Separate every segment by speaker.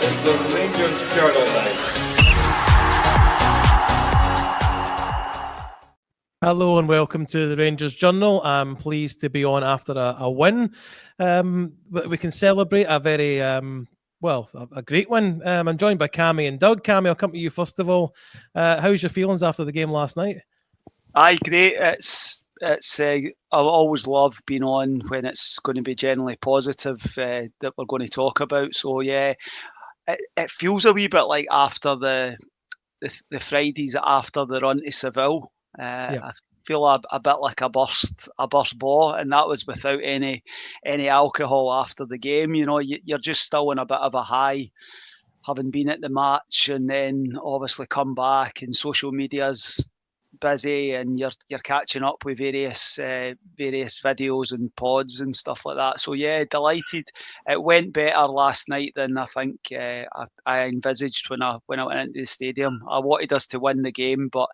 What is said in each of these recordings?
Speaker 1: is the Rangers Journal Night.
Speaker 2: Hello and welcome to the Rangers Journal. I'm pleased to be on after a win. We can celebrate a very, a great win. I'm joined by Cammy and Doug. Cammy, I'll come to you first of all. How's your feelings after the game last night?
Speaker 3: Aye, great. It's I always love being on when it's going to be generally positive that we're going to talk about. So yeah, it feels a wee bit like after the Fridays after the run to Seville. I feel a bit like a burst ball, and that was without any alcohol after the game. You know, you're just still in a bit of a high, having been at the match, and then obviously come back, and social media's busy, and you're catching up with various videos and pods and stuff like that. So yeah, delighted. It went better last night than I think I envisaged when I went into the stadium. I wanted us to win the game, but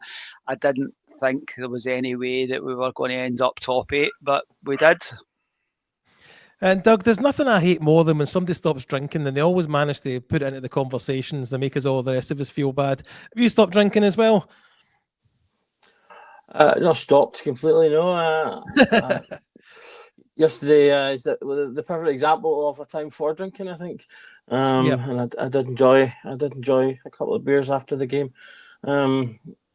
Speaker 3: I didn't think there was any way that we were going to end up top 8, but we did.
Speaker 2: And Doug, there's nothing I hate more than when somebody stops drinking and they always manage to put it into the conversations. They make us all, the rest of us, feel bad. Have you stopped drinking as well?
Speaker 4: Not stopped completely, no. Yesterday is the perfect example of a time for drinking, I think. And I did enjoy a couple of beers after the game.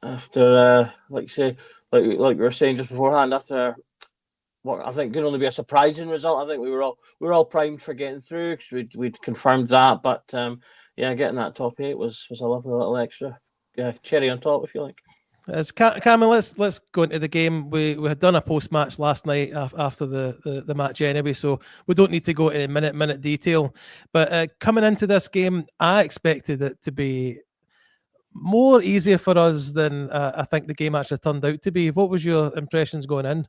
Speaker 4: After like we were saying just beforehand, after what I think could only be a surprising result. I think we were all primed for getting through because we'd confirmed that. But getting that top 8 was a lovely little extra cherry on top, if you like.
Speaker 2: As Cameron, let's go into the game. We had done a post match last night after the match anyway, so we don't need to go into minute detail. But coming into this game, I expected it to be more easier for us than I think the game actually turned out to be. What was your impressions going in?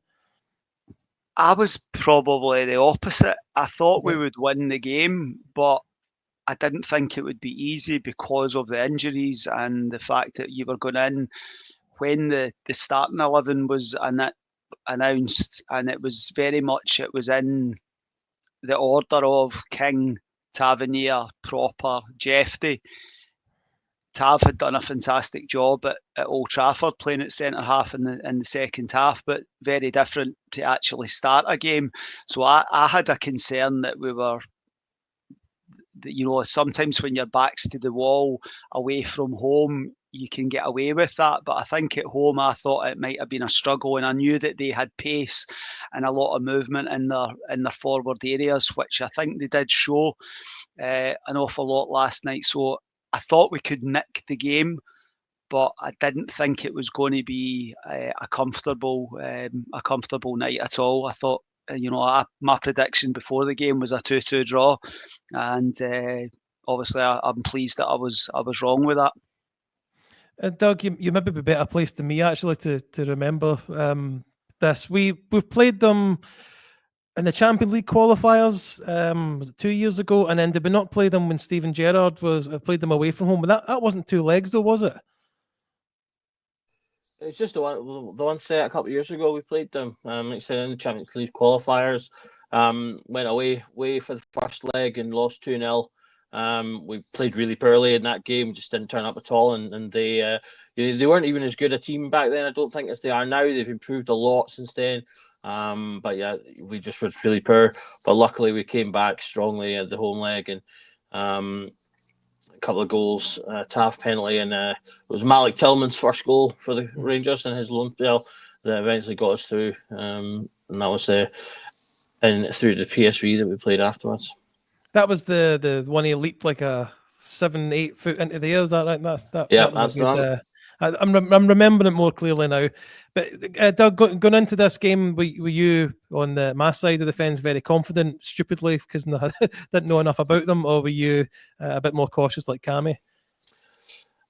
Speaker 3: I was probably the opposite. I thought we would win the game, but I didn't think it would be easy because of the injuries and the fact that you were going in when the starting 11 was announced, and it was in the order of King, Tavernier, Proper, Jeffrey. Tav had done a fantastic job at Old Trafford playing at centre half in the second half, but very different to actually start a game. So I had a concern that we were, sometimes when your back's to the wall away from home, you can get away with that. But I think at home, I thought it might have been a struggle, and I knew that they had pace and a lot of movement in their forward areas, which I think they did show an awful lot last night. So I thought we could nick the game, but I didn't think it was going to be a comfortable night at all. I thought, my prediction before the game was a 2-2 draw, and obviously I'm pleased that I was wrong with that.
Speaker 2: Doug, you maybe be better placed than me actually to remember this. We've played them in the Champions League qualifiers 2 years ago, and then did we not play them when Steven Gerrard played them away from home? But that wasn't 2 legs though, was it?
Speaker 4: It's just the one set a couple of years ago we played them. Like I said, in the Champions League qualifiers, went away for the first leg and lost 2-0. We played really poorly in that game, just didn't turn up at all, and they weren't even as good a team back then, I don't think, as they are now. They've improved a lot since then. But yeah, we just were really poor. But luckily we came back strongly at the home leg, and a couple of goals, Taft penalty, and it was Malik Tillman's first goal for the Rangers and his loan spell that eventually got us through. And that was through the PSV that we played afterwards.
Speaker 2: That was the one he leaped like a 7-8 foot into the air. Is that right? That's
Speaker 4: the
Speaker 2: I'm remembering it more clearly now. But Doug, going into this game, were you on my side of the fence very confident, stupidly, because I didn't know enough about them, or were you a bit more cautious like Cammy?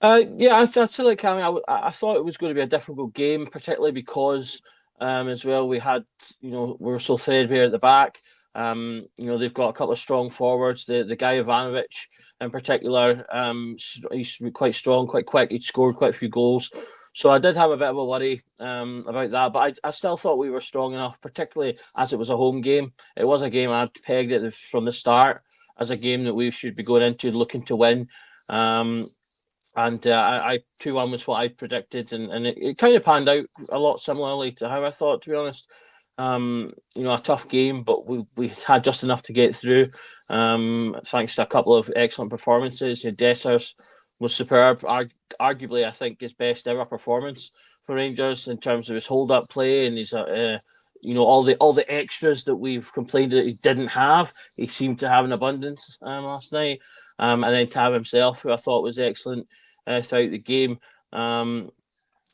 Speaker 4: I'd say like Cammy, I thought it was going to be a difficult game, particularly because as well we had, we were so threadbare at the back. They've got a couple of strong forwards. The guy Ivanovic in particular, he's quite strong, quite quick. He'd scored quite a few goals. So I did have a bit of a worry about that, but I still thought we were strong enough, particularly as it was a home game. It was a game I'd pegged it from the start as a game that we should be going into looking to win. And I 2-1 was what I predicted, and it kind of panned out a lot similarly to how I thought, to be honest. A tough game, but we had just enough to get through, thanks to a couple of excellent performances. Dessers was superb, arguably I think his best ever performance for Rangers in terms of his hold-up play and his all the extras that we've complained that he didn't have. He seemed to have an abundance last night. And then Tav himself, who I thought was excellent throughout the game.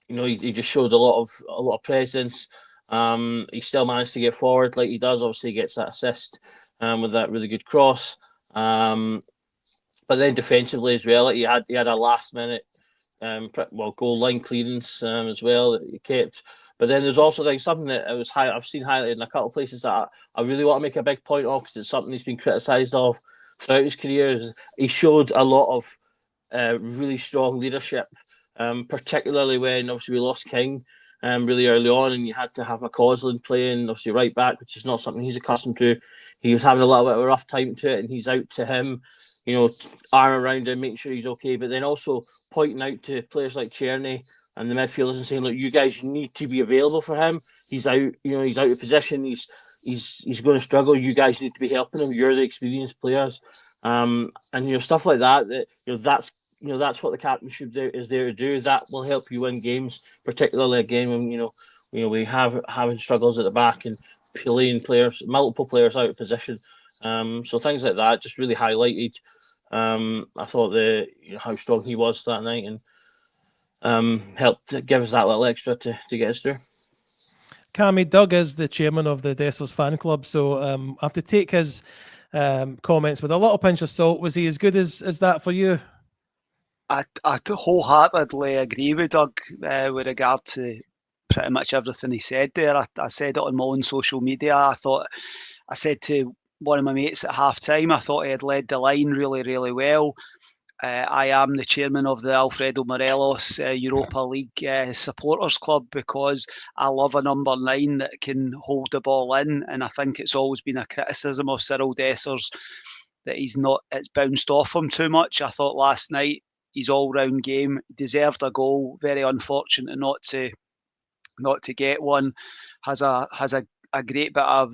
Speaker 4: He just showed a lot of presence. He still managed to get forward like he does. Obviously, he gets that assist with that really good cross. But then defensively as well, he had a last minute goal line clearance as well that he kept. But then there's also something that I've seen highlighted in a couple of places that I really want to make a big point of, because it's something he's been criticised of throughout his career. He showed a lot of really strong leadership, particularly when obviously we lost King really early on, and you had to have McCausland playing obviously right back, which is not something he's accustomed to. He was having a little bit of a rough time to it, and he's out to him, arm around him, making sure he's okay, but then also pointing out to players like Tierney and the midfielders and saying, look, you guys need to be available for him. He's out, he's out of position. He's going to struggle. You guys need to be helping him. You're the experienced players, and stuff like that. That's what the captainship is there to do. That will help you win games, particularly a game when we have having struggles at the back and pulling multiple players out of position. So things like that just really highlighted. I thought how strong he was that night, and helped give us that little extra to get us through.
Speaker 2: Cammy, Doug is the chairman of the Dessers fan club, so I have to take his comments with a little pinch of salt. Was he as good as that for you?
Speaker 3: I wholeheartedly agree with Doug with regard to pretty much everything he said there. I said it on my own social media. I said to one of my mates at half time, I thought he had led the line really, really well. I am the chairman of the Alfredo Morelos Europa League Supporters Club, because I love a number 9 that can hold the ball in, and I think it's always been a criticism of Cyril Dessers that it's bounced off him too much. I thought last night his all-round game deserved a goal. Very unfortunate not to get one. Has a great bit of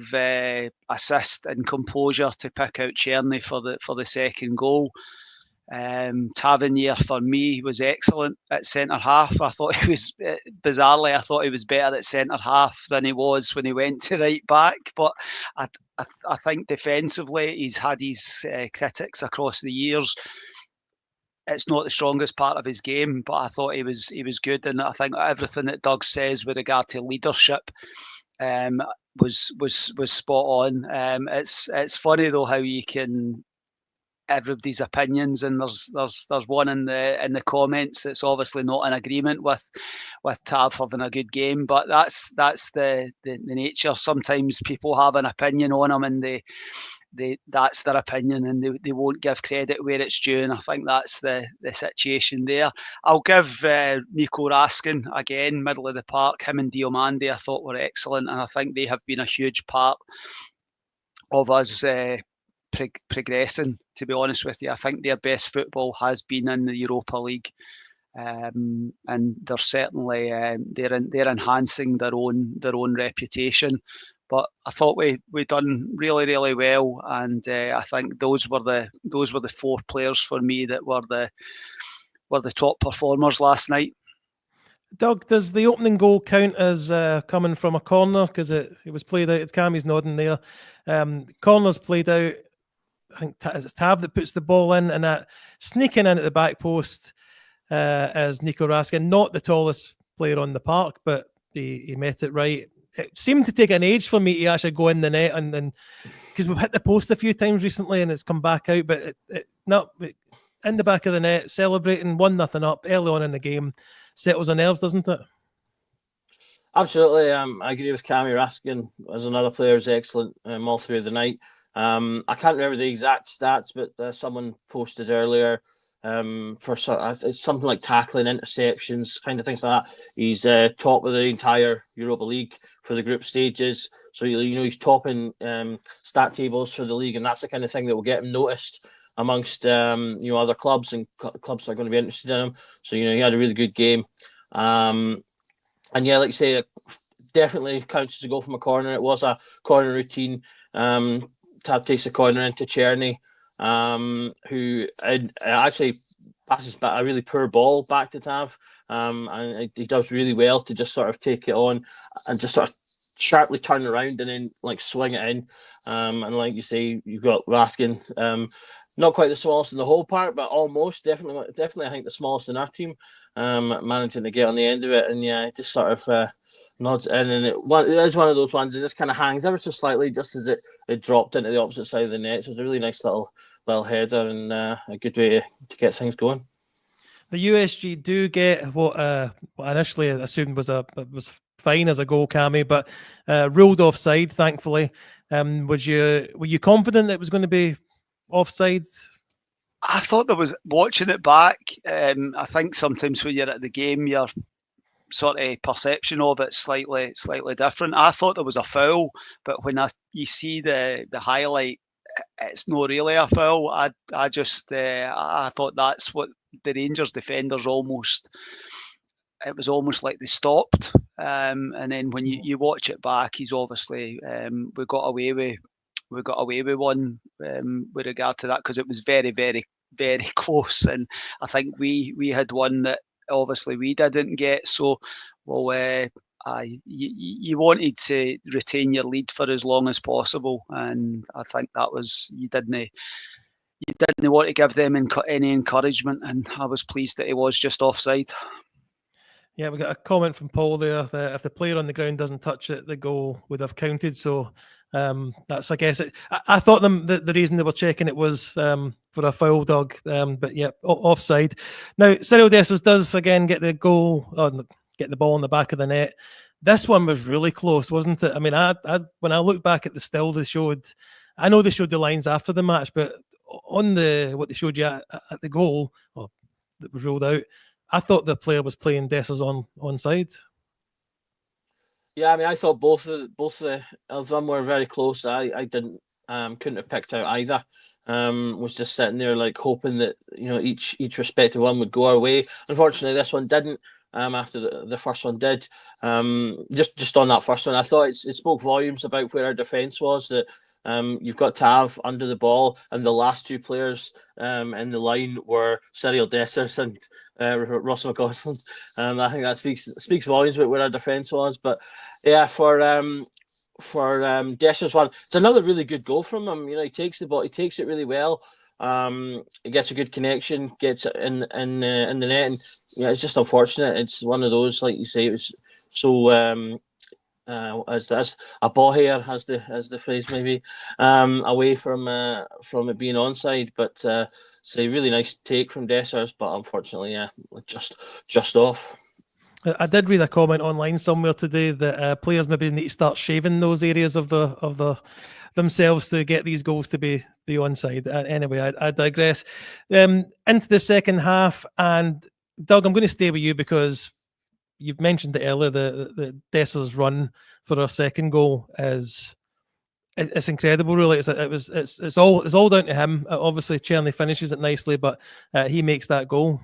Speaker 3: assist and composure to pick out Tierney for the second goal. Tavernier for me was excellent at centre half. I thought he was bizarrely. I thought he was better at centre half than he was when he went to right back. But I think defensively he's had his critics across the years. It's not the strongest part of his game, but I thought he was good, and I think everything that Doug says with regard to leadership was spot on. It's funny though how you can. Everybody's opinions, and there's one in the comments that's obviously not in agreement with Tav having a good game, but that's the nature. Sometimes people have an opinion on him, and that's their opinion, and they won't give credit where it's due, and I think that's the situation there. I'll give Nico Raskin again, middle of the park. Him and Diomande I thought were excellent, and I think they have been a huge part of us progressing, to be honest with you. I think their best football has been in the Europa League, and they're certainly they're enhancing their own reputation. But I thought we done really, really well, and I think those were the 4 players for me that were the top performers last night.
Speaker 2: Doug, does the opening goal count as coming from a corner? Because it was played out. Cammy's nodding there. Corner's played out. I think it's Tav that puts the ball in, and that sneaking in at the back post as Nico Raskin, not the tallest player on the park, but he met it right. It seemed to take an age for me to actually go in the net, and because we've hit the post a few times recently and it's come back out, but in the back of the net, celebrating 1-0 up early on in the game, settles on nerves, doesn't it?
Speaker 4: Absolutely. I agree with Cammy. Raskin as another player is excellent all through the night. I can't remember the exact stats, but someone posted earlier for it's something like tackling, interceptions, kind of things like that. He's top of the entire Europa League for the group stages. So he's topping stat tables for the league, and that's the kind of thing that will get him noticed amongst other clubs, and clubs are going to be interested in him. So he had a really good game, and yeah, like you say, definitely counts as a goal from a corner. It was a corner routine. Tav takes the corner into Czerny, who actually passes back a really poor ball back to Tav, and he does really well to just sort of take it on and just sort of sharply turn around and then like swing it in. And like you say, you've got Raskin, not quite the smallest in the whole part, but almost definitely I think the smallest in our team, managing to get on the end of it, and yeah, it just sort of nods in, and it is one of those ones that just kind of hangs ever so slightly just as it dropped into the opposite side of the net. So it's a really nice little header, and a good way to get things going.
Speaker 2: The USG do get what initially assumed was fine as a goal, Cammy, but ruled offside, thankfully. Were you confident it was going to be offside?
Speaker 3: I thought there was, watching it back, I think sometimes when you're at the game, your sort of perception of it slightly different. I thought there was a foul, but when you see the highlight, it's not really a foul. I thought that's what the Rangers defenders it was almost like they stopped. And then when you watch it back, he's obviously we got away with one with regard to that, because it was very, very, very close. And I think we had one that obviously we didn't get. So, you wanted to retain your lead for as long as possible, and I think that was, you didn't want to give them any encouragement, and I was pleased that he was just offside.
Speaker 2: Yeah, we got a comment from Paul there that if the player on the ground doesn't touch it, the goal would have counted. So that's, I guess, I thought the reason they were checking it was for a foul, Doug. But yeah, offside. Now, Cyril Dessers does again get the goal, get the ball in the back of the net. This one was really close, wasn't it? I mean, when I look back at the still they showed, I know they showed the lines after the match, but on what they showed you at the goal, that was ruled out, I thought the player was playing Dessers onside.
Speaker 4: Yeah, I mean, I thought both of them were very close. I didn't couldn't have picked out either. Was just sitting there like hoping that each respective one would go our way. Unfortunately, this one didn't. After the first one did. Just on that first one, I thought it spoke volumes about where our defence was. That you've got Tav under the ball, and the last two players in the line were Cyril Dessers and Ross McGoslin. I think that speaks volumes about where our defence was. But yeah, for Dessers one, it's another really good goal from him. He takes the ball, he takes it really well. He gets a good connection, gets it in the net, and it's just unfortunate. It's one of those, like you say, it was so as a ball here, as the phrase maybe, away from it being onside. But it's a really nice take from Dessers, but unfortunately, yeah, just off.
Speaker 2: I did read a comment online somewhere today that players maybe need to start shaving those areas of themselves to get these goals to be onside. Anyway, I digress. Into the second half, and Doug, I'm going to stay with you because you've mentioned it earlier. The Dessers run for our second goal it's incredible. Really, it's all down to him. Obviously, Czerny finishes it nicely, but he makes that goal.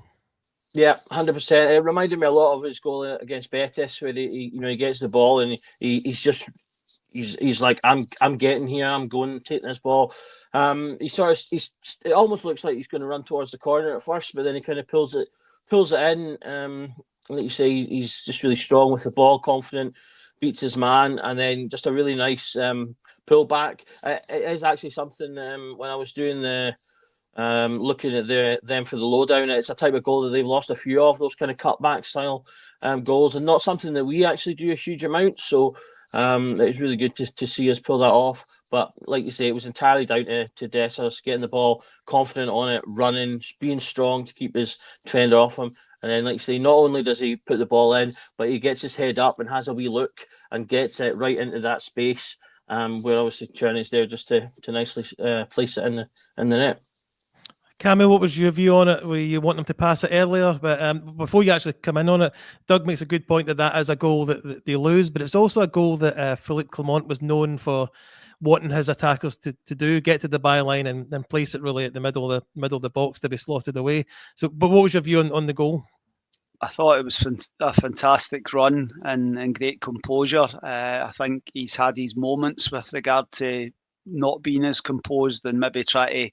Speaker 4: Yeah, 100%. It reminded me a lot of his goal against Betis, where he gets the ball and he's like, I'm getting here, I'm going to take this ball. It almost looks like he's going to run towards the corner at first, but then he kind of pulls it in. Like you say, he's just really strong with the ball, confident, beats his man, and then just a really nice pull back. It is actually something when I was doing looking at them for the lowdown, it's a type of goal that they've lost a few of, those kind of cutback style goals, and not something that we actually do a huge amount. So it's really good to see us pull that off. But like you say, it was entirely down to Dessers getting the ball, confident on it, running, being strong to keep his defender off him. And then, like you say, not only does he put the ball in, but he gets his head up and has a wee look and gets it right into that space where obviously Czerny's there just to nicely place it in the net.
Speaker 2: Camille, what was your view on it? Were you want them to pass it earlier? But before you actually come in on it, Doug makes a good point that is a goal that they lose, but it's also a goal that Philippe Clement was known for wanting his attackers to do, get to the byline and then place it really at the middle of the box to be slotted away. So, but what was your view on the goal?
Speaker 3: I thought it was a fantastic run and great composure. I think he's had his moments with regard to not being as composed and maybe try to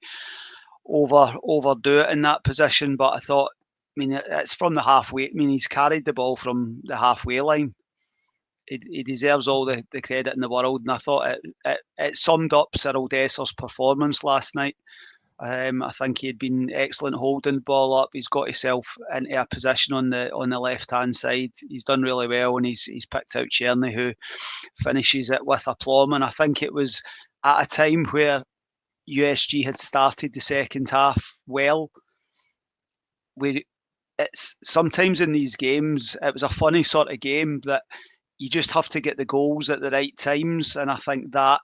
Speaker 3: overdo it in that position. But I thought, it's from the halfway. He's carried the ball from the halfway line. He deserves all the credit in the world. And I thought it summed up Cyril Desser's performance last night. I think he had been excellent holding the ball up. He's got himself into a position on the left hand side. He's done really well, and he's picked out Czerny, who finishes it with aplomb. And I think it was at a time where USG had started the second half well. It's sometimes in these games, it was a funny sort of game that you just have to get the goals at the right times, and I think that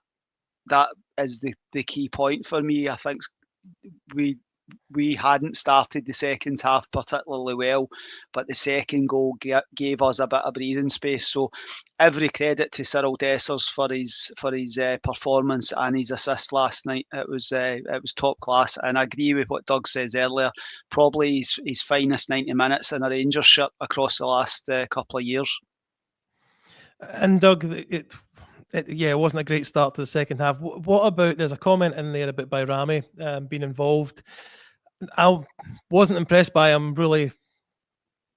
Speaker 3: is the key point for me. I think we hadn't started the second half particularly well, but the second goal gave us a bit of breathing space. So every credit to Cyril Dessers for his performance and his assist last night. It was top class, and I agree with what Doug says earlier. Probably his finest 90 minutes in a Rangers shirt across the last couple of years.
Speaker 2: And Doug, it wasn't a great start to the second half. What about, there's a comment in there about Bayrami being involved. I wasn't impressed by him really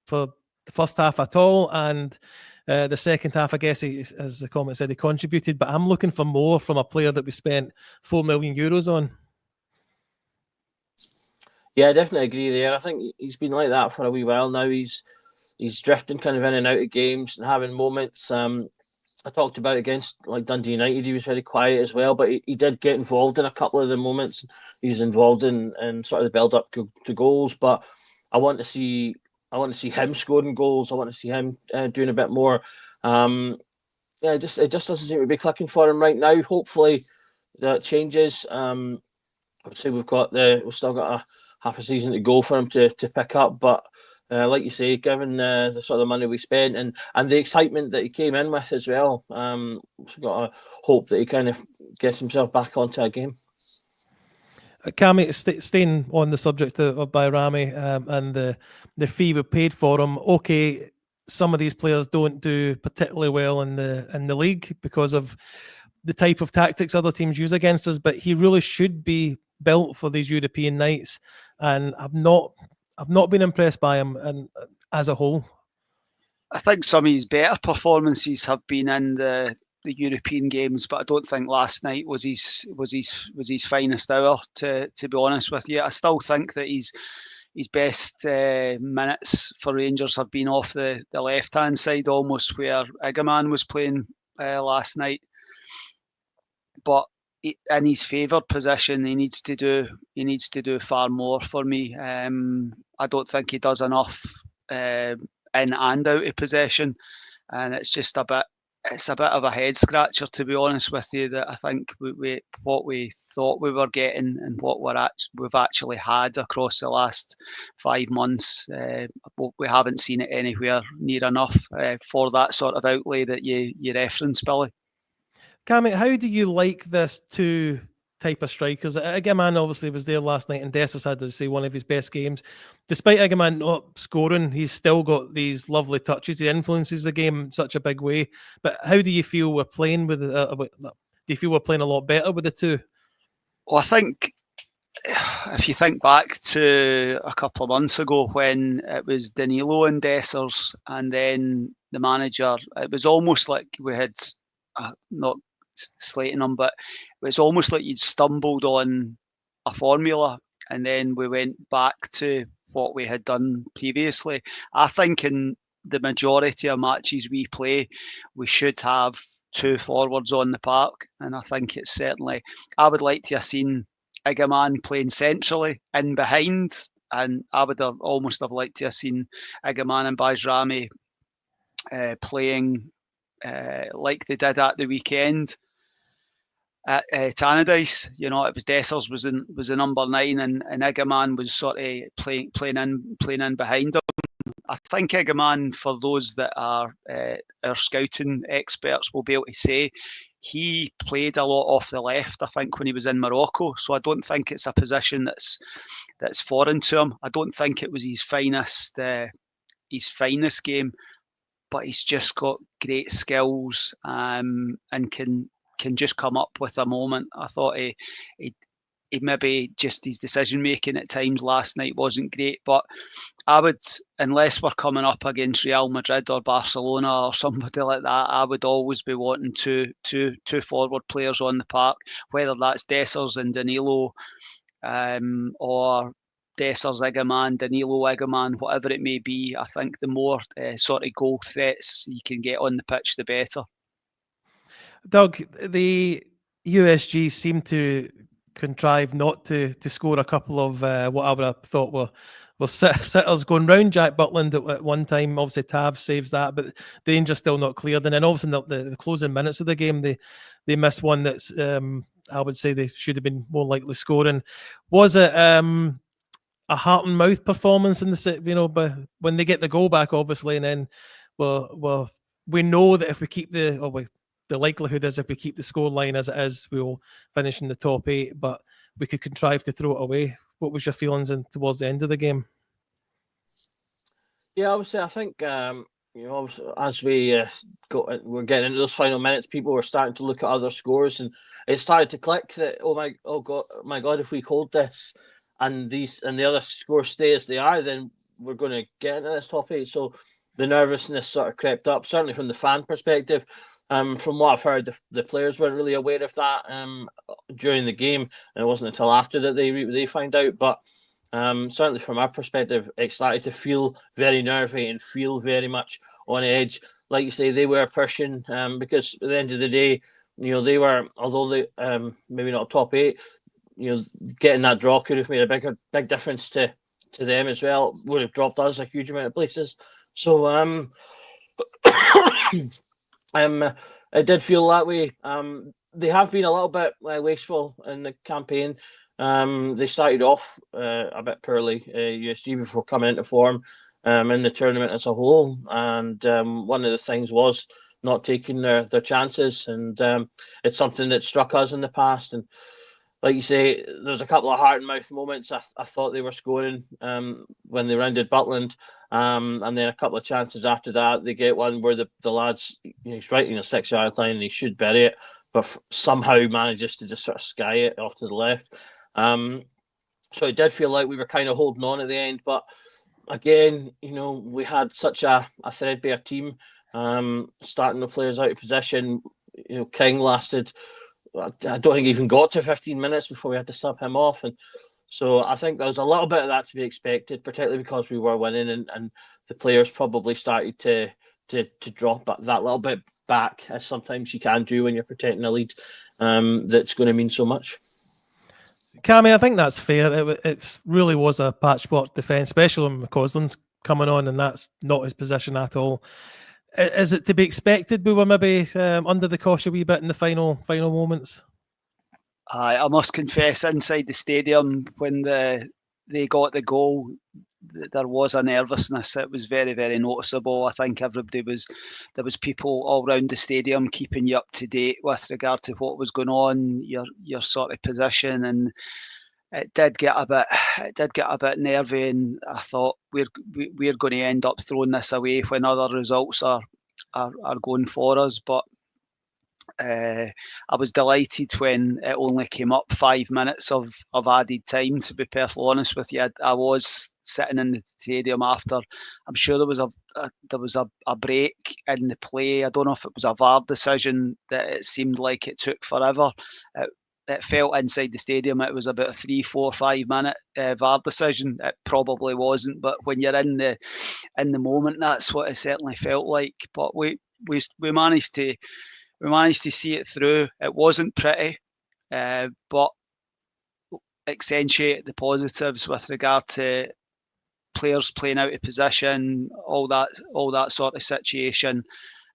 Speaker 2: for the first half at all, and the second half, I guess, as the comment said, he contributed, but I'm looking for more from a player that we spent €4 million on.
Speaker 4: Yeah, I definitely agree there. I think he's been like that for a wee while now. He's drifting kind of in and out of games and having moments. I talked about against like Dundee United, he was very quiet as well, but he did get involved in a couple of the moments. He was involved in sort of the build up to goals, but I want to see him scoring goals. I want to see him doing a bit more. It just doesn't seem to be clicking for him right now. Hopefully that changes. I would say we've still got a half a season to go for him to pick up, but like you say, given the sort of money we spent and the excitement that he came in with as well, we've got to hope that he kind of gets himself back onto a game.
Speaker 2: Cammy, staying on the subject of Bayrami and the fee we paid for him. Okay, some of these players don't do particularly well in the league because of the type of tactics other teams use against us, but he really should be built for these European nights, and I've not been impressed by him and as a whole.
Speaker 3: I think some of his better performances have been in the European games, but I don't think last night was his finest hour. To be honest with you, I still think that his best minutes for Rangers have been off the left hand side, almost where Igaman was playing last night. But in his favoured position, he needs to do far more for me. I don't think he does enough in and out of possession, and it's just a bit of a head scratcher, to be honest with you. That I think what we thought we were getting and what we've actually had across the last 5 months, we haven't seen it anywhere near enough for that sort of outlay that you reference, Billy.
Speaker 2: Cammy, how do you like this two type of strikers? Igaman obviously was there last night, and Dessers had to say one of his best games. Despite Igaman not scoring, he's still got these lovely touches. He influences the game in such a big way. But how do you feel we're playing with? Do you feel we're playing a lot better with the two?
Speaker 3: Well, I think if you think back to a couple of months ago when it was Danilo and Dessers, and then the manager, it was almost like we had not slating them, but it was almost like you'd stumbled on a formula and then we went back to what we had done previously. I think in the majority of matches we play, we should have two forwards on the park, and I think it's certainly, I would like to have seen Igaman playing centrally in behind, and I would have almost have liked to have seen Igaman and Bayrami playing like they did at the weekend. at Tannadice. You know, it was Dessers was the number 9, and Igaman was sort of playing in behind him. I think Igaman, for those that are our scouting experts, will be able to say he played a lot off the left, I think, when he was in Morocco. So I don't think it's a position that's foreign to him. I don't think it was his finest game, but he's just got great skills, and can just come up with a moment. I thought he maybe just his decision making at times last night wasn't great, but I would, unless we're coming up against Real Madrid or Barcelona or somebody like that, I would always be wanting two forward players on the park, whether that's Dessers and Danilo, or Dessers, Igaman, Danilo, Igaman, whatever it may be. I think the more sort of goal threats you can get on the pitch, the better.
Speaker 2: Doug, the USG seem to contrive not to score a couple of what I would have thought were sitters going round Jack Butland at one time. Obviously, Tav saves that, but the Rangers still not cleared. And then obviously the closing minutes of the game, they miss one that's I would say they should have been more likely scoring. Was it a heart and mouth performance in the but when they get the goal back, obviously, and then we know that if we keep the likelihood is if we keep the scoreline as it is, we'll finish in the top 8, but we could contrive to throw it away. What was your feelings towards the end of the game?
Speaker 4: Yeah, obviously, I think as we we're getting into those final minutes, people were starting to look at other scores, and it started to click that my god, if we hold this and the other scores stay as they are, then we're going to get into this top 8. So the nervousness sort of crept up, certainly from the fan perspective. From what I've heard, the players weren't really aware of that during the game, and it wasn't until after that they found out. But certainly from our perspective, it started to feel very nervy and feel very much on edge. Like you say, they were pushing because at the end of the day, they were, although they maybe not top 8, getting that draw could have made a big difference to them as well. Would have dropped us a huge amount of places. So it did feel that way. They have been a little bit wasteful in the campaign. They started off a bit poorly, USG, before coming into form in the tournament as a whole. And one of the things was not taking their chances. And it's something that struck us in the past. And like you say, there's a couple of heart and mouth moments. I thought they were scoring when they rounded Butland. And then a couple of chances after that, they get one where the lads, he's right in the 6-yard line and he should bury it, but somehow manages to just sort of sky it off to the left. So it did feel like we were kind of holding on at the end. But again, we had such a threadbare team, starting the players out of position. King lasted, I don't think he even got to 15 minutes before we had to sub him off. And so I think there was a little bit of that to be expected, particularly because we were winning, and the players probably started to drop that little bit back, as sometimes you can do when you're protecting a lead that's going to mean so much.
Speaker 2: Cammy, I think that's fair. It really was a patchwork defence, especially when McCausland's coming on, and that's not his position at all. Is it to be expected we were maybe under the cosh a wee bit in the final moments?
Speaker 3: I must confess, inside the stadium, when they got the goal, there was a nervousness. It was very, very noticeable. I think there was people all around the stadium keeping you up to date with regard to what was going on, your sort of position, and it did get a bit nervy. And I thought we're going to end up throwing this away when other results are going for us, but. I was delighted when it only came up 5 minutes of added time, to be perfectly honest with you. I was sitting in the stadium after. I'm sure there was a break in the play. I don't know if it was a VAR decision that it seemed like it took forever. It felt inside the stadium it was about a 3, 4, 5 minute VAR decision. It probably wasn't, but when you're in the moment, that's what it certainly felt like. But we managed to. We managed to see it through. It wasn't pretty, but accentuate the positives with regard to players playing out of position, all that sort of situation.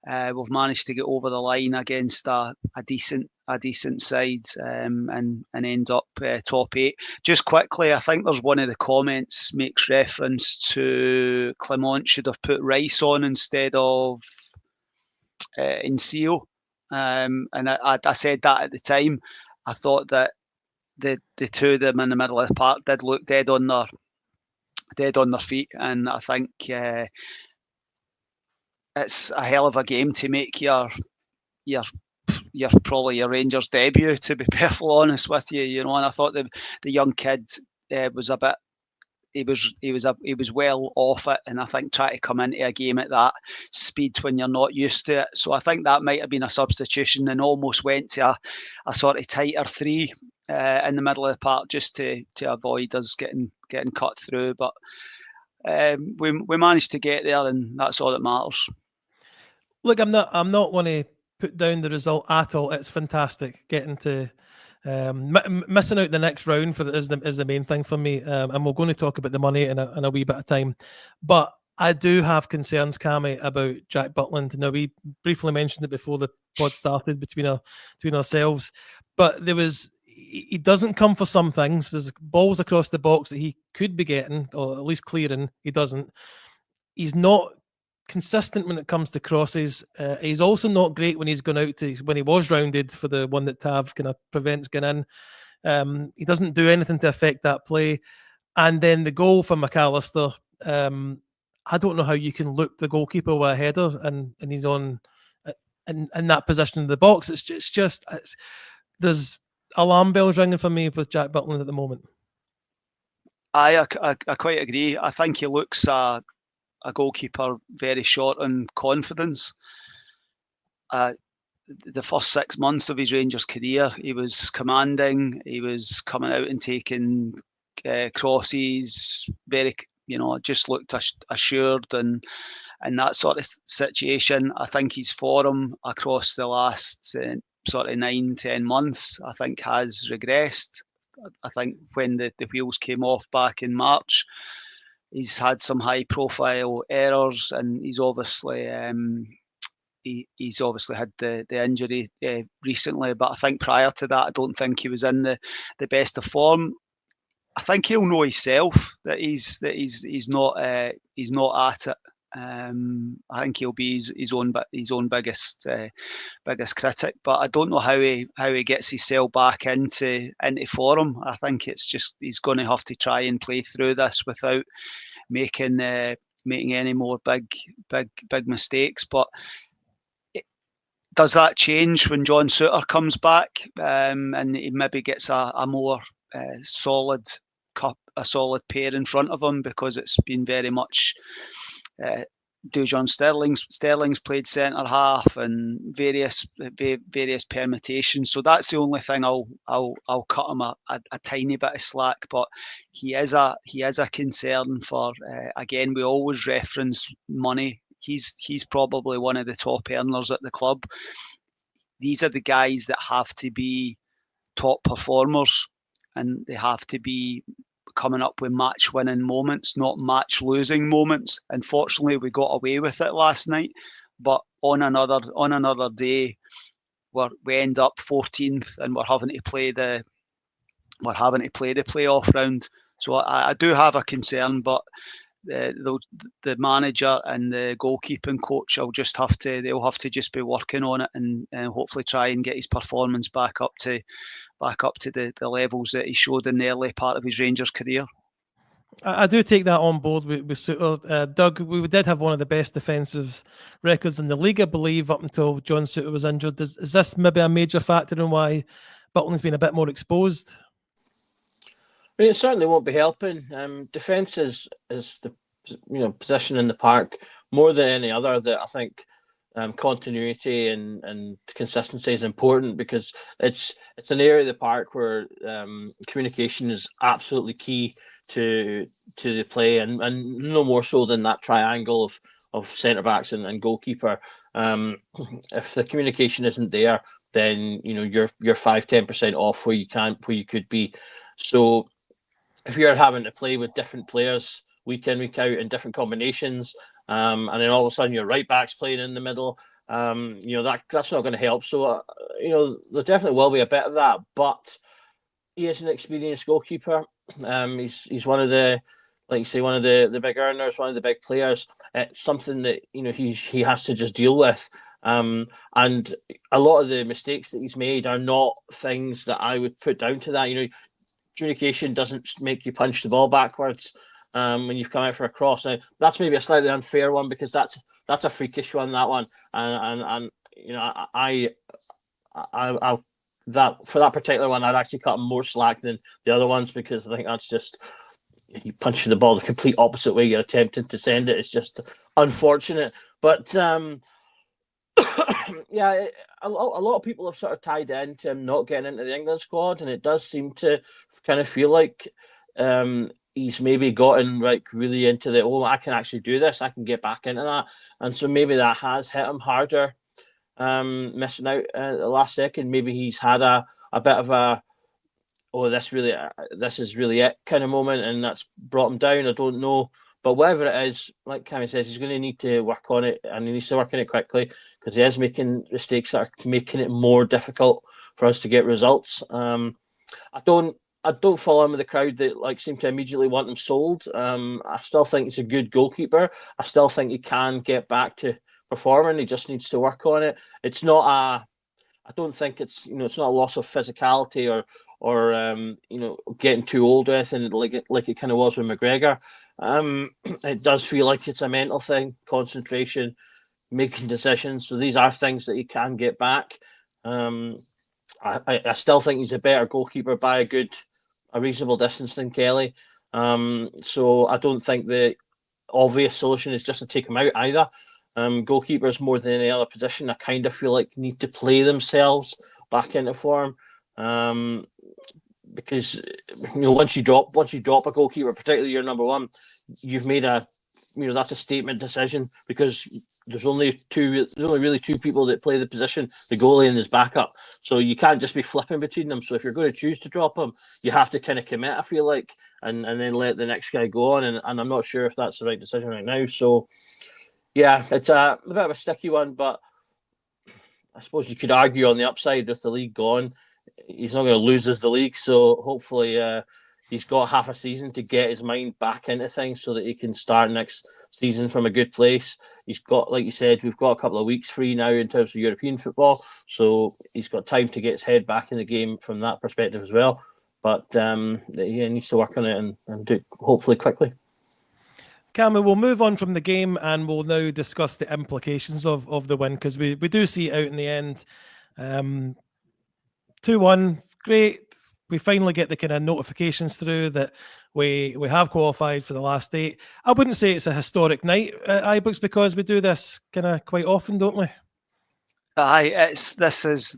Speaker 3: We've managed to get over the line against a decent a decent side and end up top 8. Just quickly, I think there's one of the comments makes reference to Clement should have put Rice on instead of Nsio. And I said that at the time. I thought that the two of them in the middle of the park did look dead on their feet, and I think it's a hell of a game to make your probably your Rangers debut, to be perfectly honest with you. And I thought the young kid was a bit. He was well off it, and I think trying to come into a game at that speed when you're not used to it. So I think that might have been a substitution, and almost went to a sort of tighter 3 in the middle of the park just to avoid us getting cut through. But we managed to get there, and that's all that matters.
Speaker 2: Look, I'm not going to put down the result at all. It's fantastic getting to. Missing out the next round is the main thing for me, and we're going to talk about the money in a wee bit of time. But I do have concerns, Cammy, about Jack Butland. Now, we briefly mentioned it before the pod started between ourselves, but he doesn't come for some things. There's balls across the box that he could be getting, or at least clearing. He doesn't. He's not consistent when it comes to crosses. He's also not great when he's gone out when he was rounded for the one that Tav kind of prevents getting in. He doesn't do anything to affect that play. And then the goal from McAllister, I don't know how you can loop the goalkeeper with a header and he's on in that position in the box. There's alarm bells ringing for me with Jack Butland at the moment. I
Speaker 3: quite agree. I think he looks a goalkeeper very short on confidence. The first 6 months of his Rangers career, he was commanding. He was coming out and taking crosses. Very, just looked assured and that sort of situation. I think his form across the last sort of 9-10 months, I think, has regressed. I think when the wheels came off back in March, he's had some high-profile errors, and he's obviously he's obviously had the injury recently. But I think prior to that, I don't think he was in the best of form. I think he'll know himself that he's not at it. I think he'll be his own biggest critic. But I don't know how he gets himself back into form. I think it's just he's going to have to try and play through this without making any more big mistakes. But does that change when John Souttar comes back and he maybe gets a more solid pair in front of him, because it's been very much Dujon Sterling's played centre half and various permutations. So that's the only thing I'll cut him a tiny bit of slack. But he is a concern for again, we always reference money. He's probably one of the top earners at the club. These are the guys that have to be top performers, and they have to be coming up with match-winning moments, not match-losing moments. Unfortunately, we got away with it last night, but on another day, we end up 14th, and we're having to play the playoff round. So I do have a concern, but the manager and the goalkeeping coach they'll have to just be working on it and hopefully try and get his performance back up to the levels that he showed in the early part of his Rangers career.
Speaker 2: I do take that on board with Souttar. Doug, we did have one of the best defensive records in the league, I believe, up until John Souttar was injured. Is this maybe a major factor in why Butland's been a bit more exposed?
Speaker 4: I mean, it certainly won't be helping. Defence is the position in the park more than any other that I think continuity and consistency is important, because it's an area of the park where communication is absolutely key to the play, and no more so than that triangle of centre backs and goalkeeper. If the communication isn't there, then you're 5-10% off where you could be. So if you're having to play with different players week in, week out in different combinations, and then all of a sudden your right back's playing in the middle, that's not going to help. So there definitely will be a bit of that, but he is an experienced goalkeeper. He's one of the, like you say, one of the big earners, one of the big players. It's something that he has to just deal with. And a lot of the mistakes that he's made are not things that I would put down to that. Communication doesn't make you punch the ball backwards when you've come out for a cross. Now, that's maybe a slightly unfair one because that's a freakish one, that one. And I that for that particular one, I'd actually cut him more slack than the other ones because I think that's just you punching the ball the complete opposite way you're attempting to send it. It's just unfortunate. But yeah, a lot of people have sort of tied into him not getting into the England squad, and it does seem to kind of feel like he's maybe gotten really into I can actually do this, I can get back into that, and so maybe that has hit him harder, missing out at the last second. Maybe he's had a bit of a this is really it kind of moment, and that's brought him down. I don't know. But whatever it is, like Cammy says, he's going to need to work on it, and he needs to work on it quickly because he is making mistakes that are making it more difficult for us to get results. I don't follow him with the crowd that seem to immediately want him sold. I still think he's a good goalkeeper. I still think he can get back to performing. He just needs to work on it. It's not I don't think it's it's not a loss of physicality or getting too old or anything like it kind of was with McGregor. It does feel like it's a mental thing, concentration, making decisions. So these are things that he can get back. I still think he's a better goalkeeper by a reasonable distance than Kelly. So I don't think the obvious solution is just to take him out either. Goalkeepers more than any other position, I kind of feel like need to play themselves back into form. Because once you drop a goalkeeper, particularly your number one, you've made that's a statement decision because there's only really two people that play the position, the goalie and his backup. So you can't just be flipping between them. So if you're going to choose to drop him, you have to kind of commit, I feel like, and then let the next guy go on. And I'm not sure if that's the right decision right now. So yeah, it's a bit of a sticky one, but I suppose you could argue on the upside with the league gone, he's not going to lose us the league. So hopefully he's got half a season to get his mind back into things so that he can start next season from a good place. He's got, like you said, we've got a couple of weeks free now in terms of European football. So he's got time to get his head back in the game from that perspective as well. But he needs to work on it and do it hopefully quickly.
Speaker 2: Cammy, we'll move on from the game and we'll now discuss the implications of the win because we do see it out in the end. 2-1, great. We finally get the kind of notifications through that we have qualified for the last 8. I wouldn't say it's a historic night at Ibrox because we do this kind of quite often, don't we?
Speaker 3: Aye, this is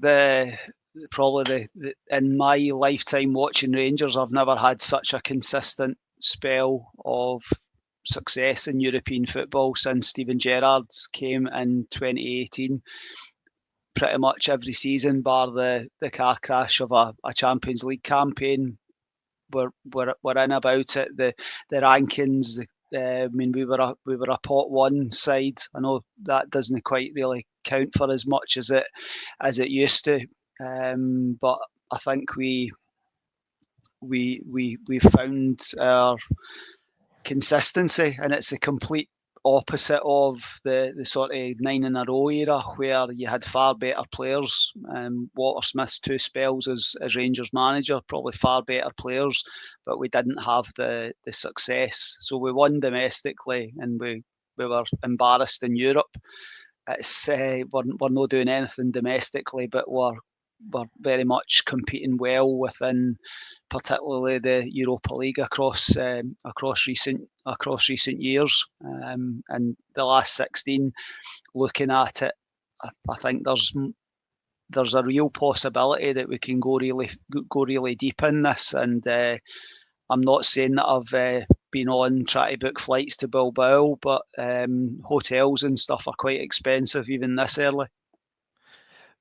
Speaker 3: probably the in my lifetime watching Rangers, I've never had such a consistent spell of success in European football since Steven Gerrard came in 2018. Pretty much every season, bar the car crash of a Champions League campaign, we're in about it. The rankings. I mean, we were a pot 1 side. I know that doesn't quite really count for as much as it used to, but I think we found our consistency, and it's a complete opposite of the sort of 9 in a row era where you had far better players. Walter Smith's 2 spells as Rangers manager, probably far better players, but we didn't have the success. So we won domestically and we were embarrassed in Europe. It's we're not doing anything domestically, but we're very much competing well within particularly the Europa League across recent years, and the last 16. Looking at it, I think there's a real possibility that we can go really deep in this. And I'm not saying that I've been on trying to book flights to Bilbao, but hotels and stuff are quite expensive even this early.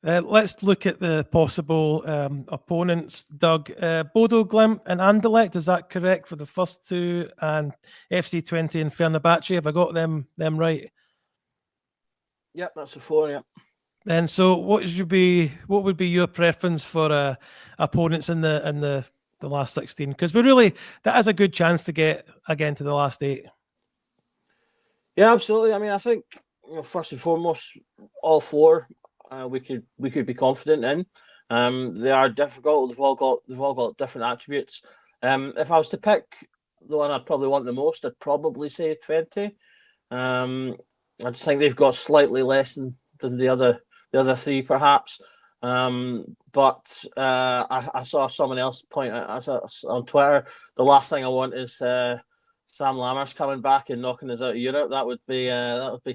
Speaker 2: Let's look at the possible opponents, Doug. Bodo, Glimt and Anderlecht, is that correct for the first 2? And FC Twente and Fenerbahce, have I got them right?
Speaker 4: Yep, that's the 4, yep.
Speaker 2: Then, so what would be your preference for opponents in the last 16? Because that is a good chance to get again to the last 8.
Speaker 4: Yeah, absolutely. I mean, I think first and foremost, all 4 we could be confident in. They are difficult. They've all got different attributes. If I was to pick the one I'd probably want the most, I'd probably say Twente. I just think they've got slightly less than the other 3, perhaps. But I saw someone else point out on Twitter, the last thing I want is Sam Lammers coming back and knocking us out of Europe. That would be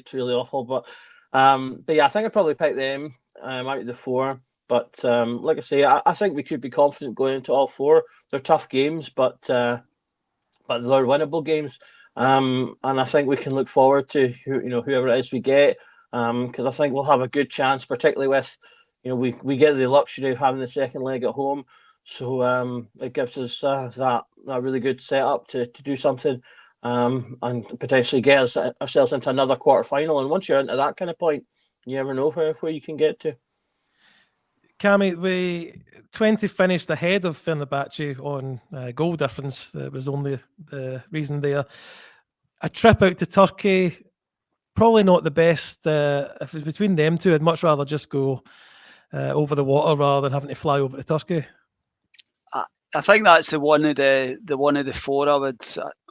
Speaker 4: truly awful. But yeah, I think I'd probably pick them out of the 4. But like I say, I think we could be confident going into all 4. They're tough games, but they're winnable games. And I think we can look forward to whoever it is we get, because I think we'll have a good chance, particularly with we get the luxury of having the second leg at home, so it gives us that really good setup to do something, and potentially get ourselves into another quarter final. And once you're into that kind of point, you never know where you can get to.
Speaker 2: Cammy, Twente finished ahead of Fenerbahce on goal difference. That was only the reason there. A trip out to Turkey, probably not the best. If it's between them two, I'd much rather just go over the water rather than having to fly over to Turkey.
Speaker 3: I think that's the one of the 4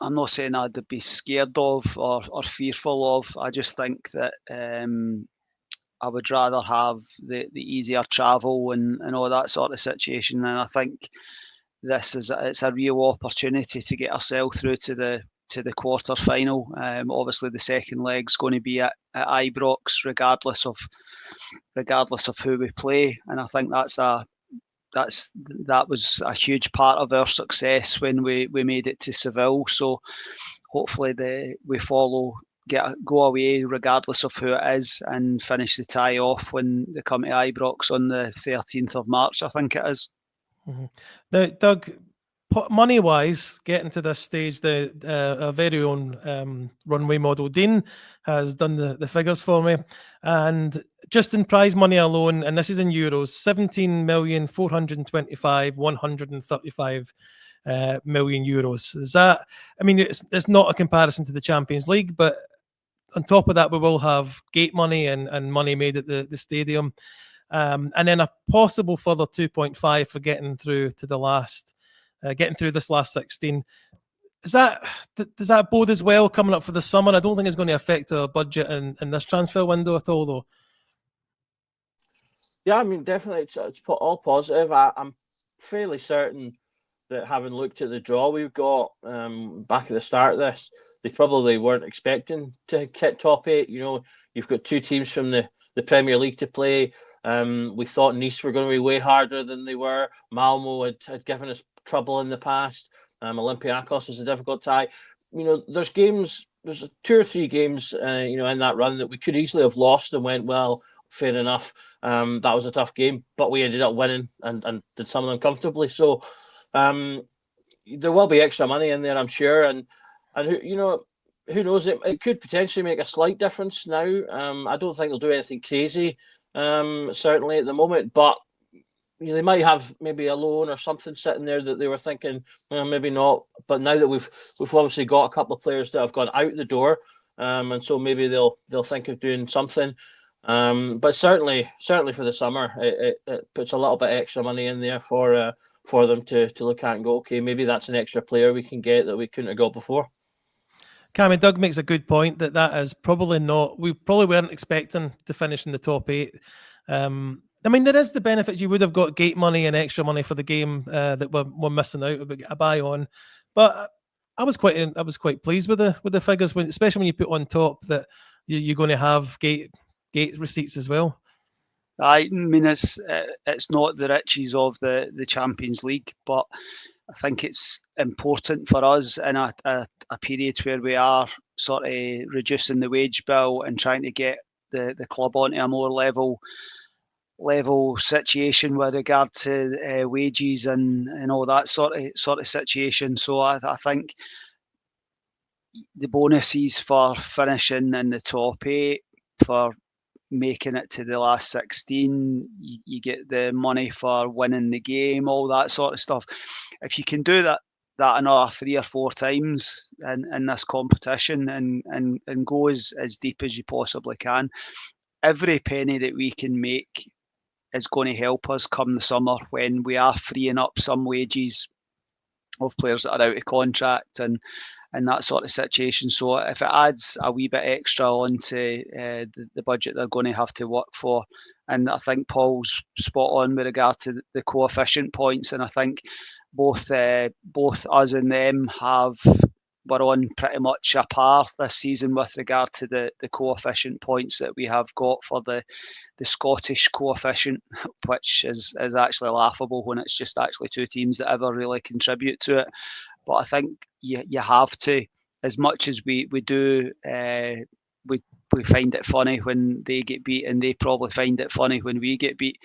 Speaker 3: I'm not saying I'd be scared of or fearful of. I just think that I would rather have the easier travel and all that sort of situation. And I think it's a real opportunity to get ourselves through to the quarter final. Obviously, the second leg's going to be at Ibrox, regardless of who we play. And I think that was a huge part of our success when we made it to Seville. So hopefully we go away regardless of who it is and finish the tie off when they come to Ibrox on the 13th of March, I think it is.
Speaker 2: Mm-hmm. Now, Doug, money-wise, getting to this stage, our very own runway model, Dean, has done the figures for me. And just in prize money alone, and this is in euros, 17,425,135 million euros. Is that? I mean, it's not a comparison to the Champions League, but on top of that, we will have gate money and money made at the stadium, and then a possible further 2.5 for getting through to getting through this last 16. Does that bode as well coming up for the summer? I don't think it's going to affect our budget in this transfer window at all, though.
Speaker 4: Yeah, I mean, definitely, it's all positive. I'm fairly certain that, having looked at the draw we've got back at the start of this, they probably weren't expecting to hit top 8. You've got 2 teams from the Premier League to play. We thought Nice were going to be way harder than they were. Malmo had given us trouble in the past. Olympiacos is a difficult tie. There's 2 or 3 games, in that run that we could easily have lost and went, well, fair enough. That was a tough game, but we ended up winning and did some of them comfortably. So there will be extra money in there, I'm sure, and who knows? It could potentially make a slight difference now. I don't think they'll do anything crazy, certainly at the moment, but they might have maybe a loan or something sitting there that they were thinking, well, maybe not. But now that we've obviously got a couple of players that have gone out the door, and so maybe they'll think of doing something. But certainly for the summer, it puts a little bit extra money in there for them to look at and go, okay, maybe that's an extra player we can get that we couldn't have got before.
Speaker 2: Cam, Doug makes a good point that is probably not. We probably weren't expecting to finish in the top 8. I mean, there is the benefit you would have got gate money and extra money for the game that we're missing out about a buy on. But I was quite pleased with the figures, especially when you put on top that you're going to have gate receipts as well.
Speaker 3: I mean, it's not the riches of the Champions League, but I think it's important for us in a period where we are sort of reducing the wage bill and trying to get the club onto a more level situation with regard to wages and all that sort of situation. So I think the bonuses for finishing in the top 8, for making it to the last 16. You get the money for winning the game, all that sort of stuff. If you can do that another 3 or 4 times in this competition and go as deep as you possibly can, every penny that we can make is going to help us come the summer when we are freeing up some wages of players that are out of contract and that sort of situation. So if it adds a wee bit extra onto the budget they're going to have to work for, and I think Paul's spot on with regard to the coefficient points, and I think both us and them we're on pretty much a par this season with regard to the coefficient points that we have got for the Scottish coefficient, which is actually laughable when it's just actually 2 teams that ever really contribute to it. But I think you have to, as much as we do, we find it funny when they get beat, and they probably find it funny when we get beat.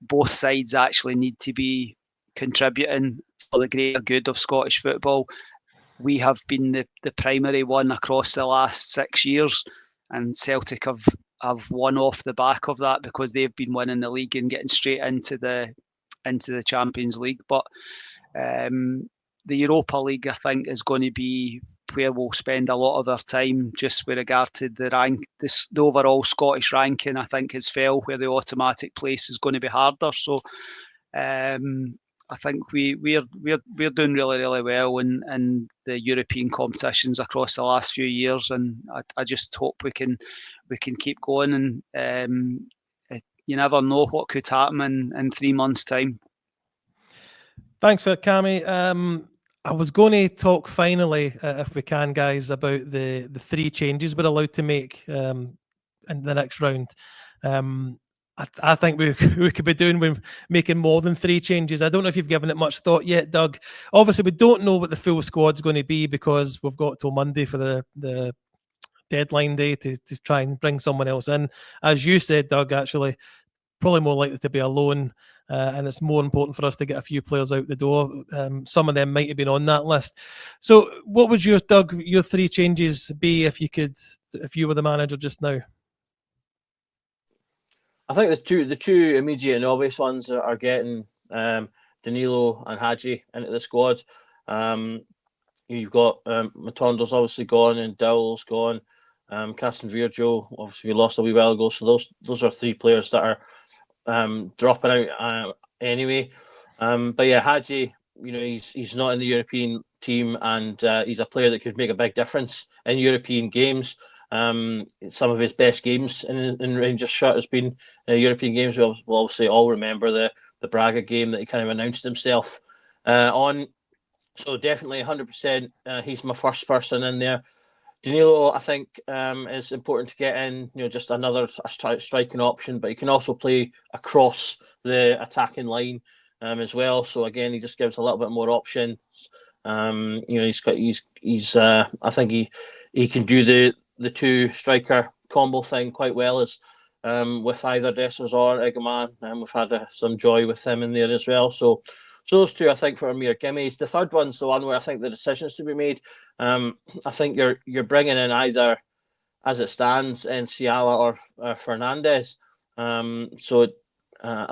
Speaker 3: Both sides actually need to be contributing for the greater good of Scottish football. We have been the primary one across the last 6 years, and Celtic have won off the back of that because they've been winning the league and getting straight into the Champions League. But the Europa League, I think, is going to be where we'll spend a lot of our time, just with regard to the rank. The overall Scottish ranking, I think, has fell, where the automatic place is going to be harder. So I think we're doing really, really well in the European competitions across the last few years, and I just hope we can keep going. And you never know what could happen in 3 months' time.
Speaker 2: Thanks for it, Cammy. I was going to talk finally, if we can, guys, about the 3 changes we're allowed to make in the next round. I think we could be making more than 3 changes. I don't know if you've given it much thought yet, Doug. Obviously, we don't know what the full squad's going to be because we've got till Monday for the deadline day to try and bring someone else in. As you said, Doug, actually, probably more likely to be a loan, and it's more important for us to get a few players out the door. Some of them might have been on that list. So what would your 3 changes be if you were the manager just now?
Speaker 4: I think the two immediate and obvious ones are getting Danilo and Hadji into the squad. You've got Matondo's obviously gone and Dowell's gone. Castan Virgil, obviously we lost a wee while ago. So those are 3 players that are dropping out anyway. But yeah, Hadji, he's not in the European team, and he's a player that could make a big difference in European games. Some of his best games in Rangers shirt has been European games. We'll obviously all remember the Braga game that he kind of announced himself on. So definitely 100%, he's my first person in there. Danilo, I think, is important to get in. Just another striking option, but he can also play across the attacking line as well. So again, he just gives a little bit more options. I think he can do the 2 striker combo thing quite well, as with either Dessers or Eggman, and we've had some joy with him in there as well. So those 2, I think, for mere gimmies. The third one's the one where I think the decisions to be made. I think you're bringing in either, as it stands, Enciala or Fernandez. I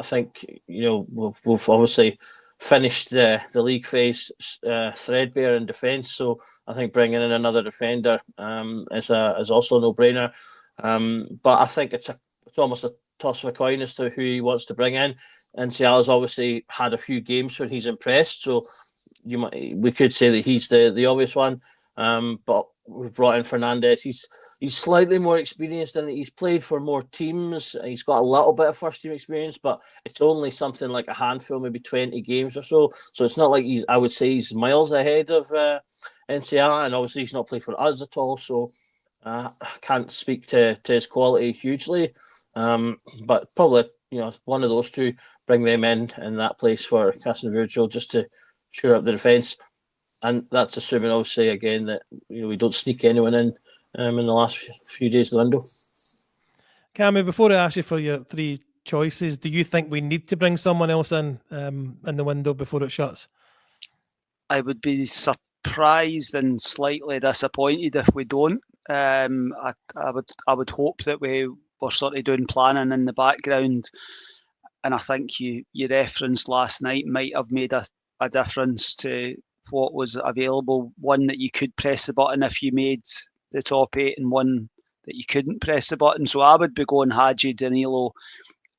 Speaker 4: think we've obviously finished the league phase threadbare in defence. So I think bringing in another defender is also a no-brainer. But I think it's almost a toss of a coin as to who he wants to bring in. Enciala's obviously had a few games where he's impressed, so we could say that he's the obvious one. But we've brought in Fernandez. He's slightly more experienced, and he's played for more teams. He's got a little bit of first team experience, but it's only something like a handful, maybe 20 games or so. So it's not like I would say he's miles ahead of Enciala, and obviously he's not played for us at all. So I can't speak to his quality hugely, but probably one of those 2, bring them in that place for Castan Virgil just to shore up the defence. And that's assuming, obviously, again, that we don't sneak anyone in the last few days of the window.
Speaker 2: Cammy, before I ask you for your 3 choices, do you think we need to bring someone else in the window before it shuts?
Speaker 3: I would be surprised and slightly disappointed if we don't. I would hope that we were sort of doing planning in the background. And I think you referenced last night might have made a difference to what was available. One that you could press the button if you made the top 8, and one that you couldn't press the button. So I would be going Hagi, Danilo,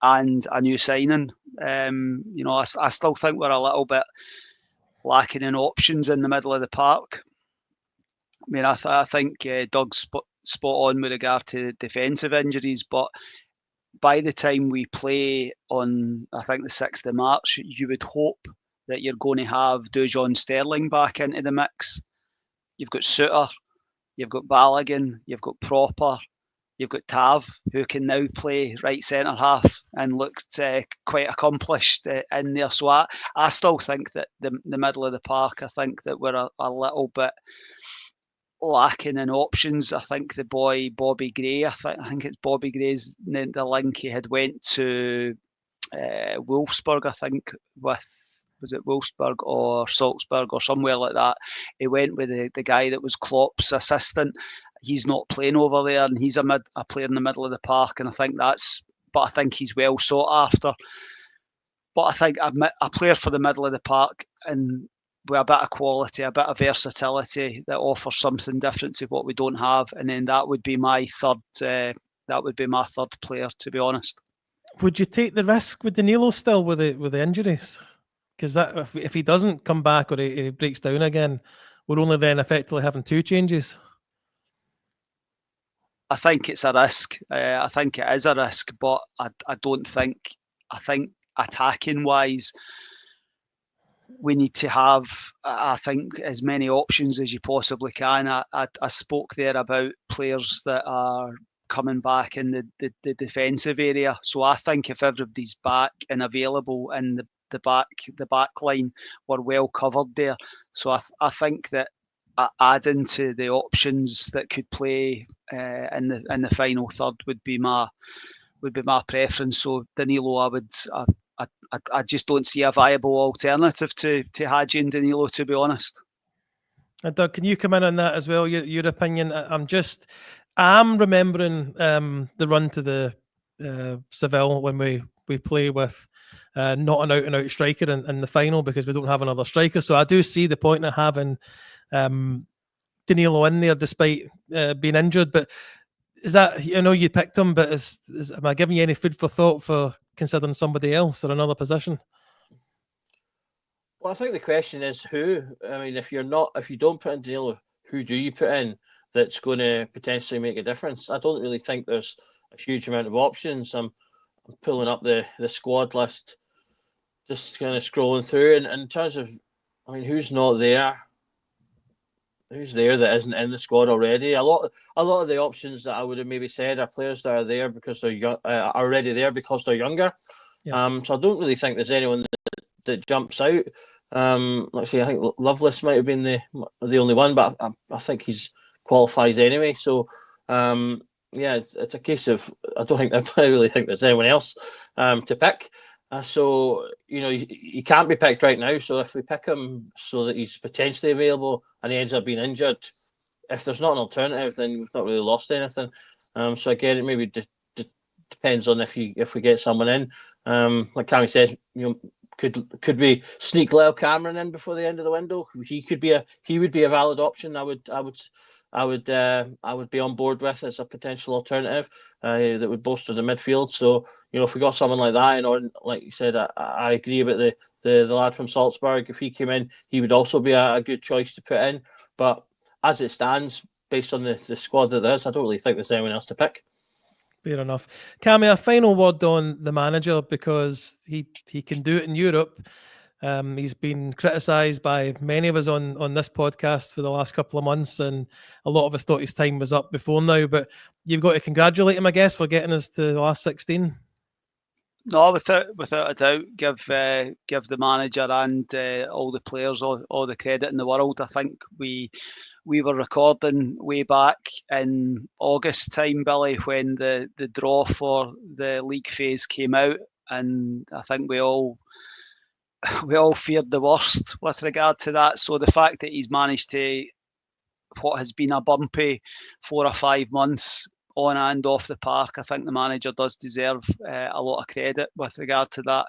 Speaker 3: and a new signing. I still think we're a little bit lacking in options in the middle of the park. I mean, I think Doug's spot on with regard to defensive injuries, but by the time we play on, I think, the 6th of March, you would hope that you're going to have Dujon Sterling back into the mix. You've got Suter, you've got Balogun, you've got Proper, you've got Tav, who can now play right centre half and looked quite accomplished in there. So I still think that the middle of the park, I think that we're a little bit lacking in options. I think the boy Bobby Gray, I think it's Bobby Gray's the link. He had went to Wolfsburg, I think, was it Wolfsburg or Salzburg or somewhere like that. He went with the guy that was Klopp's assistant. He's not playing over there, and he's a player in the middle of the park, and I think he's well sought after. But I think a player for the middle of the park and with a bit of quality, a bit of versatility that offers something different to what we don't have, and then that would be my third. That would be my third player, to be honest.
Speaker 2: Would you take the risk with Danilo still with the injuries? Because that if he doesn't come back or he breaks down again, we're only then effectively having 2 changes.
Speaker 3: I think it's a risk. I think it is a risk, but I don't think. I think attacking wise, we need to have, I think, as many options as you possibly can. I spoke there about players that are coming back in the defensive area. So I think if everybody's back and available in the back line, we're well covered there. So I think that adding to the options that could play in the final third would be my preference. So Danilo, I just don't see a viable alternative to Hagi and Danilo, to be honest.
Speaker 2: And Doug, can you come in on that as well? Your opinion? I'm remembering the run to the Seville when we play with not an out-and-out striker in the final because we don't have another striker. So I do see the point of having Danilo in there despite being injured. But is that, I know you picked him, but am I giving you any food for thought for considering somebody else or another position?
Speaker 4: Well, I think the question is who. I mean, if you don't put in Danilo, who do you put in that's going to potentially make a difference? I don't really think there's a huge amount of options. I'm pulling up the squad list, just kind of scrolling through, and in terms of, I mean, who's not there? Who's there that isn't in the squad already? A lot of the options that I would have maybe said are players that are there because they're young, already there because they're younger. Yeah. So I don't really think there's anyone that jumps out. Let's see, I think Loveless might have been the only one, but I think he's qualifies anyway. So yeah, it's a case of I don't really think there's anyone else to pick. So, you know, he can't be picked right now. So if we pick him so that he's potentially available and he ends up being injured, if there's not an alternative, then we've not really lost anything. So again, it maybe depends on if we get someone in. Like Cammy said, you know, could we sneak Lyle Cameron in before the end of the window? He would be a valid option. I would be on board with as a potential alternative that would bolster the midfield. So, you know, if we got someone like that, and like you said, I agree about the lad from Salzburg. If he came in, he would also be a good choice to put in. But as it stands, based on the squad that there is, I don't really think there's anyone else to pick.
Speaker 2: Fair enough. Cammy, a final word on the manager, because he can do it in Europe. He's been criticised by many of us on this podcast for the last couple of months, and a lot of us thought his time was up before now. But you've got to congratulate him, I guess, for getting us to the last 16.
Speaker 3: No, without a doubt, give the manager and all the players all the credit in the world. I think we were recording way back in August time, Billy, when the draw for the league phase came out, and I think we all feared the worst with regard to that. So the fact that he's managed to, what has been a bumpy 4 or 5 months, on and off the park. I think the manager does deserve a lot of credit with regard to that.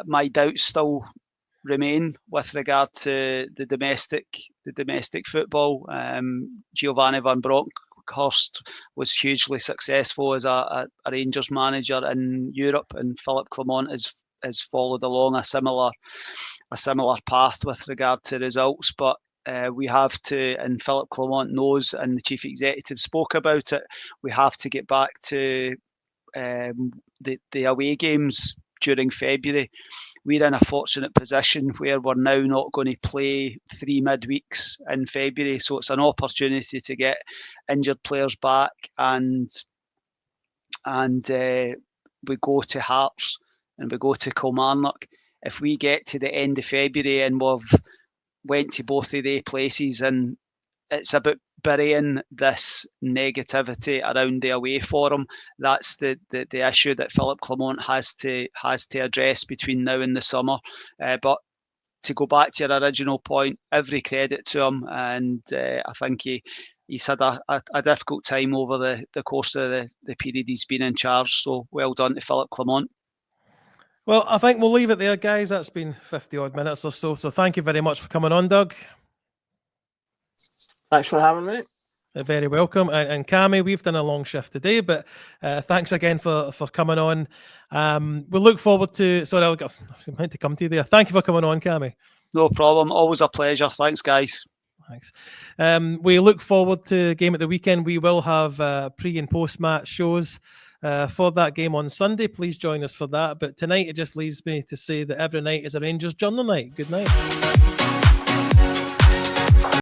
Speaker 3: My doubts still remain with regard to the domestic football. Giovanni van Bronckhorst was hugely successful as a Rangers manager in Europe, and Philippe Clement has followed along a similar path with regard to results. But we have to, and Philippe Clement knows, and the chief executive spoke about it, we have to get back to the away games during February. We're in a fortunate position where we're now not going to play 3 midweeks in February, so it's an opportunity to get injured players back, and we go to Hearts and we go to Kilmarnock. If we get to the end of February and we've went to both of their places, and it's about burying this negativity around the away form. That's the issue that Philippe Clement has to address between now and the summer. But to go back to your original point, every credit to him, and I think he's had a difficult time over the course of the period he's been in charge. So well done to Philippe Clement.
Speaker 2: Well, I think we'll leave it there, guys. That's been 50 odd minutes or so. So thank you very much for coming on, Doug.
Speaker 4: Thanks for having me.
Speaker 2: You're very welcome. And Cammy, we've done a long shift today, but thanks again for coming on. We'll look forward to... Sorry, I meant to come to you there. Thank you for coming on, Cammy.
Speaker 3: No problem. Always a pleasure. Thanks, guys.
Speaker 2: Thanks. We look forward to game at the weekend. We will have pre- and post-match shows for that game on Sunday. Please join us for that. But tonight, it just leaves me to say that every night is a Rangers Journal night. Good night.